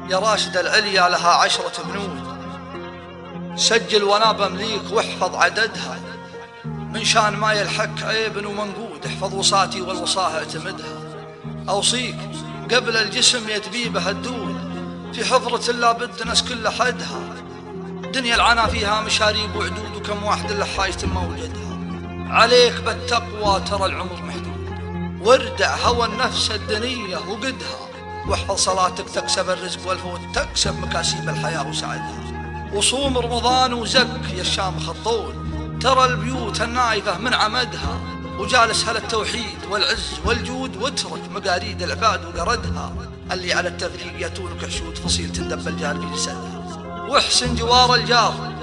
يا راشد العليا لها 10 بنود، سجل وانا بمليك واحفظ عددها، من شان ما يلحق عيب ومنقود، احفظ وصاتي والوصاه اعتمدها. اوصيك قبل الجسم يتبيبه الدود، في حضرة لابد ناس كل حدها، دنيا العنا فيها مشاريب وعدود، وكم واحد لها يتم موجدها. عليك بالتقوى ترى العمر محدود، واردع هوى النفس الدنية وقدها، واحفظ صلاتك تكسب الرزق والفوت، تكسب مكاسيب الحياة وسعدها. وصوم رمضان وزك يا الشامخ الطول، ترى البيوت النايفة من عمدها، وجالس هل التوحيد والعز والجود، واترك مقاريد العباد وقردها، اللي على التفريق ياتونك حشود، فصيل تندب الجار في جسدها. واحسن جوار الجار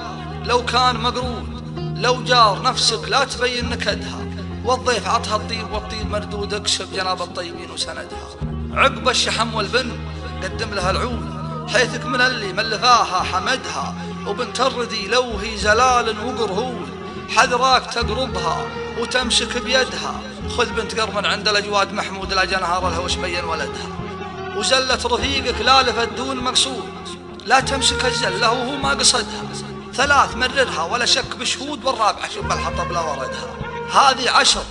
لو كان مقرود، لو جار نفسك لا تبين نكدها، والضيف عطها الطيب والطيب مردود، اكسب جناب الطيبين وسندها. عقب الشحم والبن قدم لها العود، حيثك من اللي ملفاها حمدها، وبنت الردي لو هي زلال وقرهود، حذراك تقربها وتمسك بيدها، خذ بنت قرمن عند الأجواد محمود، لا جنهار لها وش بين ولدها. وزلة رفيقك لا لفت دون مقصود، لا تمسك الزلة وهو ما قصدها، 3 مررها ولا شك بشهود، والرابعة شوف الحطب لا وردها. هذه 10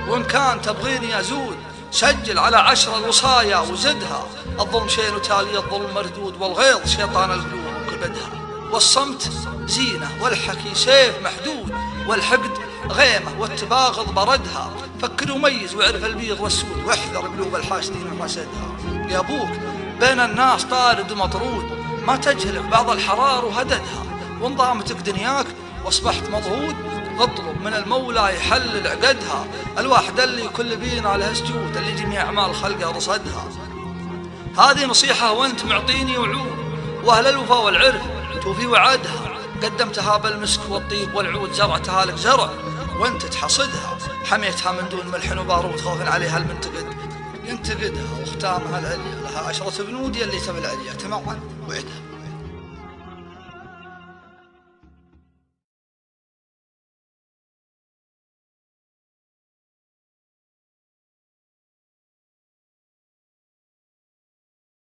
وإن كان تبغيني أزود، سجل على 10 الوصايا وزدها، الظلم شين وتالي الظلم مردود، والغيظ شيطان القلوب وكبدها. والصمت زينة والحكي سيف محدود، والحقد غيمة والتباغض بردها، فكر وميز واعرف البيض والسود، واحذر قلوب الحاسدين وحسدها. يا أبوك بين الناس طارد ومطرود، ما تجهلك بعض الحرار وهددها، وانضامتك دنياك واصبحت مضغوط، اطلب من المولى يحلل عقدها، الواحد اللي كل بينا له سجود، اللي جميع أعمال خلقه رصدها. هذه نصيحة وانت معطيني وعود، واهل الوفا والعرف توفي وعدها، قدمتها بالمسك والطيب والعود، زرعتها لك زرع وانت تحصدها، حميتها من دون ملح وبارود، خوفا عليها المنتقد ينتقدها. واختامها العليا لها 10 بنود، اللي تبي العليا تمعن وعدها.